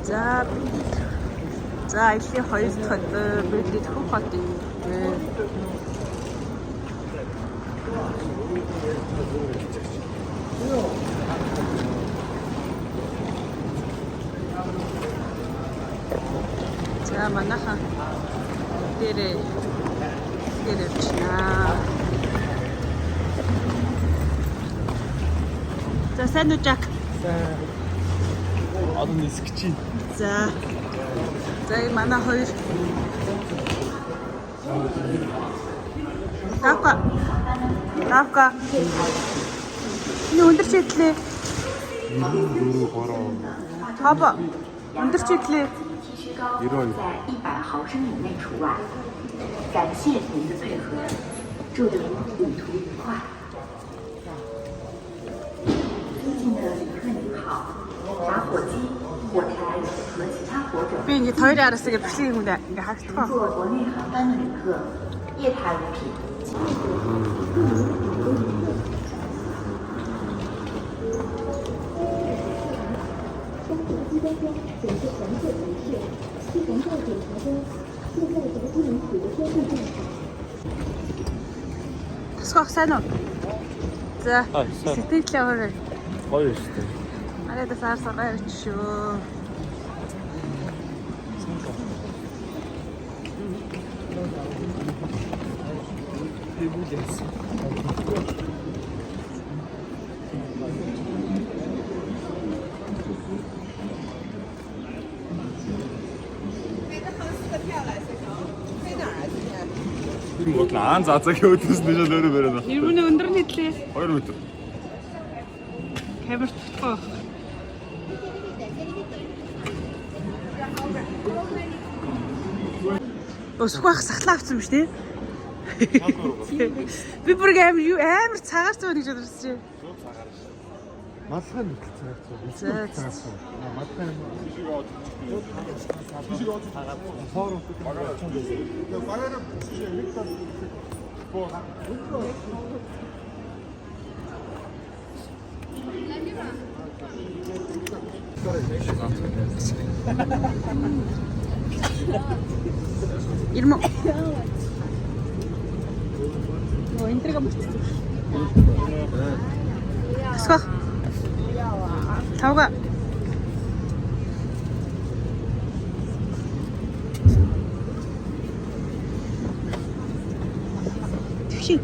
За илээ 2 дахь бид хөх хот. За манайхан дээрээ чина. За сайн уу Жак? Одоо нисгэж чинь. За манай хоёр Давка. Энэ өндөр шийдлээ. 94 3. Хаба. өндөр шийдлээ. 92. 100毫升以内除外。感谢您的配合，祝您旅途愉快。尊敬的旅客您好，打火机、火柴和其他火种。 Би ингээд хоёр араас ингэ бэлгийн юм даа. Ингээ харагдах. 坐国内航班的旅客，液态物品。 Тасгах сайн уу? За. сайн. Сэтгэлээ өөрөө. Гоё шүү дээ. Арайда саарсаа байвч шүү. Мод наан зазаг өөдөөс нь өөрөө барина. Ирмүний өндөр нь хэдлээ. 2 метр. Камер туфах. Өсгөх сахлаа авсан биз дээ. Би бүр амар цагаарцсан гэж бодсон чи. Малгай нүгэл цагаарцсан. Малгай Ирмө. Оо энтерга мөрчсөн. Тасгах. Тавга. Төвшин.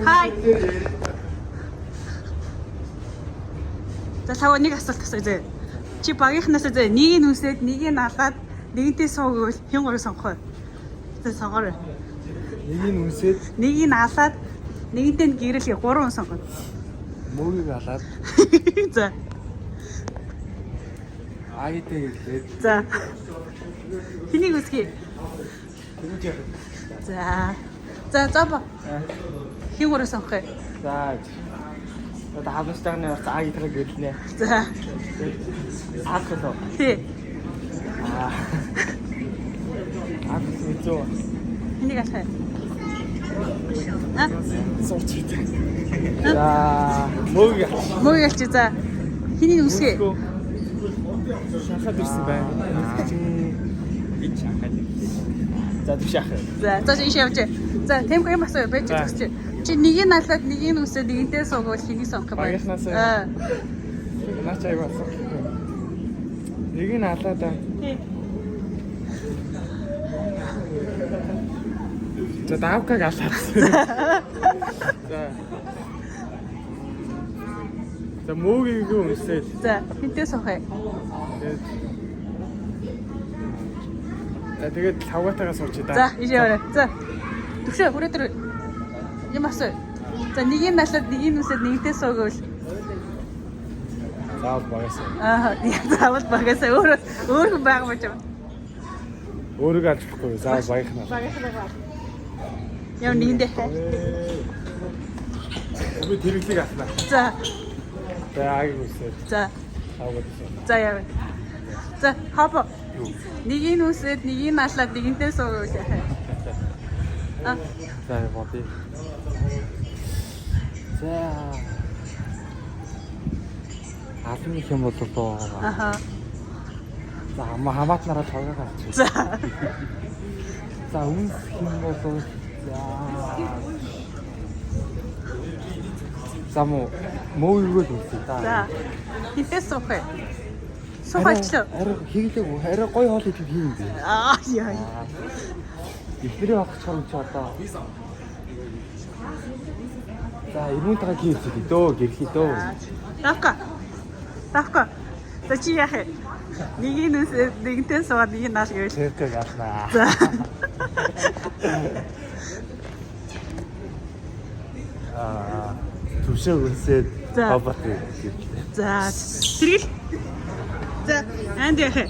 Хай. За тав нэг асуулт асууя зэ. Чи багийнхнаас зэ нэгийг нүсээд нэгийг алаад нэгэнтээ суугвал хэн гурыг сонгох вэ? За сонгоорой. нэгийг үнсээд Нэгийг алаад нэгэнтээ гэрэлхий 3 хүн сонгоно. мөөгийг алаад За. агитэй ирлээд За. Хэнийг үсгий? тэгж яах вэ? За. За зоба. Хэн гурыг сонгох вэ? За. Одоо хамстагны агитраг гэлнэ. За. Аахгүй. Тий. Аахгүй зөө. Хэнийг алах вэ? А? Сууч. За, мөөгийг Мөөгийг алчи за. Хэнийг үсгий? шахаад ирсэн байна. Гэж шахаад. За түш яах вэ? За ийш явж. За тэм юм асуу байж төгсч. Чи нэгийг нь алаад нэгийг нь үсээд нэгэнтээ суугвал хэнийг сонгох юм бэ? Багийнхнаас наач аяг басан. Нэг нь алаа да. За давкаг алаад. За мөөгийг үнсээд. За хинтээ сонгох юм. Тэгээд лавгатайгаа суучих да. За ийш яваарай. За төвшөө хүрээдэр юм асуу. За нэгийг нь алаад нэгийг нь үсээд нэгэнтээ суугвал Заавал багасаа. заавал багасаа өөр хүн байгаа мó ч юм. Өөрийгөө алж болохгүй. За баяхна. Яв нэгэндээ. Би тэрглийг авснаа. За. За аяг үсээ. За. Аваад. За яв. За хапа. Нэгийг нүсээд нэгийг наалаад нэгэнтээ суугаа яах. А. За бодъё. За. Алын их юм болоо. Аха. За хамаат нараа тоглоо авчих. За. За үнс юм болоо. За муу юу л үсэ та. За. Хитээ суухэ. Сухачлаа. Арай хийлээгүй. Арай гой хоол идэх юм бэ. Аа яа. Ихнэрээ авахчаар чи одоо. За ирмэнтэйгээ хийх дөө гэрхий дөө. Давка. За чи яах вэ? Нэгийг нүсээд нэгэнтээ суугаад нэгийг нааш гэвэл. Тэртэй гаснаа. За. Түшээ үнсээд хобот. За. Тэргэл. За, анд яах вэ?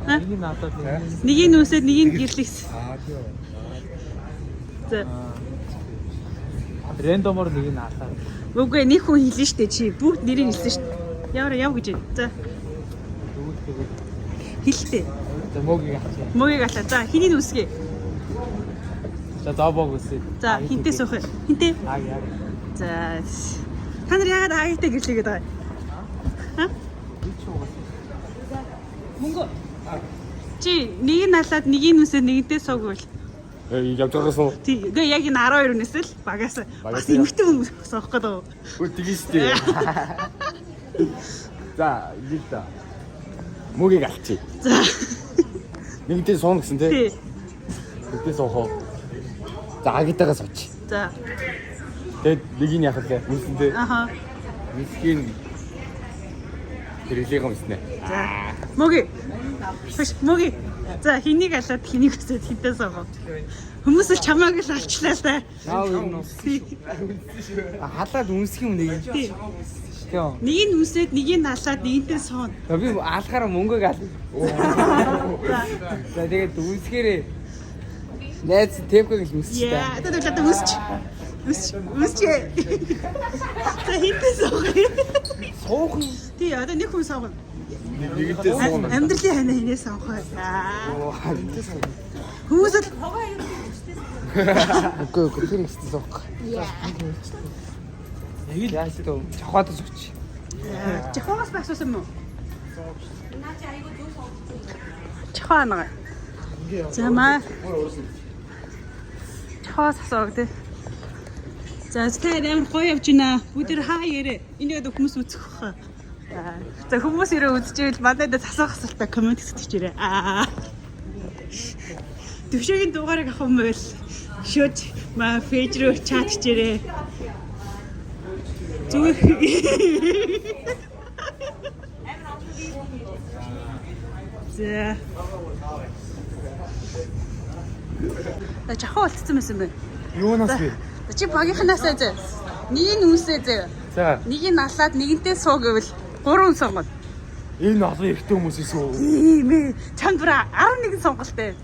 Миний надад Нэгийг нүсээд нэгийг гэрлэгс. За. рэндомор нэг нь алаа. Үгүй нэг хүн хэлнэ штэ чи бүгд нэрийг хэлсэн штэ. Яв гэж. За. Хэлтээ. За мөгийг авчих. Мөгийг алаа. За, хэний нүсгээ. За заабог үсээ. За, хинтээ суух. Хинтээ. Аа. За. Та нар яагаад аагтай гэрлэгээд байгаа юм? Ха? Мөнгө. Чи нэгийг налаад нэгийг нүсээд нэгэнтээ суугвал. Явж байгаас уу? Тий, гээ яг энэ 12 өнөөс л багаас бас эмхтэн хүн суух гэдэг. Үгүй тэгэн штэ. За, ил да. Мөгийг алчи. За. Нэгдээ суун гэсэн тий. Тий. Нэгдээ суухоо. За, агитагаас сууч. За. Тэгэд нэг нь яхав лээ. Үнсэндээ. Аха. Мискин тэрэлийг юмснэ. За. Мөгийг. За, хэнийг алаад хэнийг өсөд хинтээ суугаа. Хүмүүс л чамааг л алчлаа л да. Наа юм уу? Халаад үнсэх юм нэг. Тий. Тий. Нэгийг нүсээд нэгийг налаад нэгэнтээ сууна. За би алахаараа мөнгөг ал. За тэгээд үнсгээрээ найз темпыг л үсч та. Яа, одоо үсч. За хинтээ суугаа. Суух нь. Тий, одоо нэг хүн сууна. Нэгэнтээ суuna. Амьдралын ханаа хинээ суугаа. Аа. Хүмүүс л Үгүй тэр ихтэй суух. Яа ч чахаад зүч. Жахоос багсуусан мó? Жахаанаа. Замаа. Жахоос асуудаг. За тэр ямар гоё явж байна. Бүгд хаа ярэ. Энийг хүмүүс үзэх баха. За хүмүүс ирээ үзчихвэл манайд асуух асуултаа комент хийчихээрэй. Төвшөөгийн дугаарыг авах юм бол шууд маа пэйж рүү чат хийчихээрэй. Зүгээр. За. Та жахаа болцсон байсан бэ? Юунаас вэ? Чи багийнхнаасаа зэ. Нэгийг нүсээ зэ. За. Нэгийг налаад нэгэнтээ суу гэвэл 3 сонгол. Энэ олон ихтэй хүмүүсээс үү? Тийм ээ. Чанд бүр 11 сонголттой.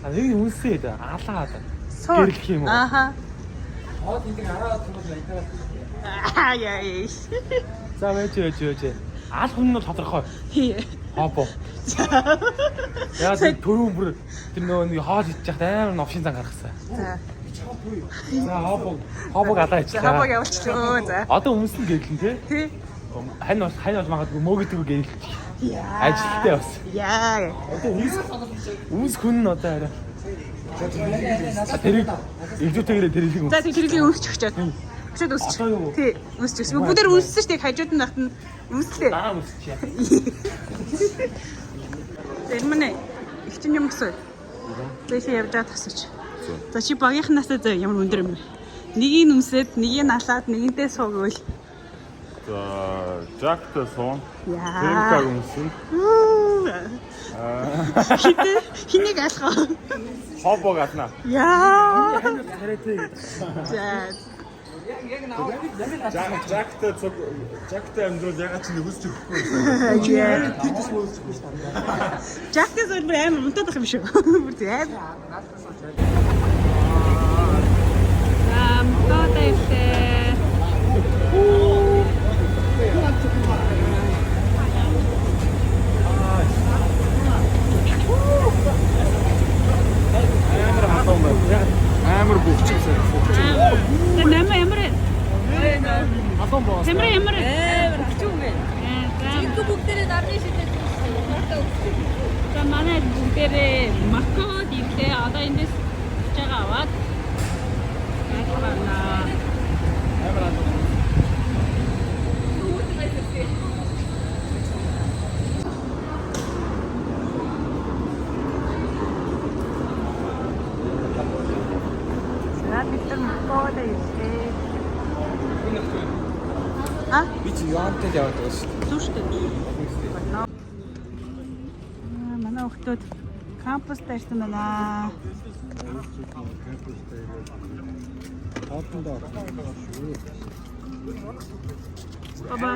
Нэг үнсээ дээ. Алаад. Суу. Гэрх юм уу? Ааха. Хоод энэ 10 хүмүүс баятаа. Яа. За вэж. Алх хүн нь тодорхой. Хий. Хопо. Яа түрүүн бүр тэр нөгөө хоол идчих амар новшин зан гаргасан. За. За хопог алаач. Хапаг явуулчихлоо. За. Одоо өмнөсөн гэрлэн тий. Тий. Хань бол магадгүй мөөгдгөө гэрэлт. Ажилттай бас. Яа. Одоо үүс хүн нь одоо арай. Тэр ивжүүтэйгээрээ тэрийг За тэрийг өмсч өгчөөд. Өчигд үсч. Тий, үсч. Бүгдээр үссэн шүү дээ. Хажууд нь нахт нь үслээ. дараа үсчихье. Тэр мэнэ ихчин юм гэсэн. Тэсээ явж байгаа тасч. За чи багийнхнаасаа зөө ямар өндөр юм бэ? Нэгийг нүмсээд, нэгийг налаад, нэгэнтээ суугвал. За, жакта сон. Яа. Тэрхэг үнсэн. Хинийг алхаа. Хобог атна. Яа. Хараатай. За. Жактай амьдрал ягаад ч нөхөсч өгөхгүй юм. Жактас өөр амар унтаад байх юм шүү. Бүр тийм амар. Мототэй. Амар бүгчсэн. Ямар Алон боос. ямар Хөвчүүн бэ. Чигтүү бүгдээрээ нарны шидэд хурдан өгсөн. За манай бүгдээрээ Маккод ирлээ. Одоо эндээс жагаа аваад яарна. Амар алон. Бид Маккод ирлээ. Би чи юантай яваад байгаа шүү дээ. Зүг шүү дээ. Манай охтууд кампуст ирсэн байна. Баба.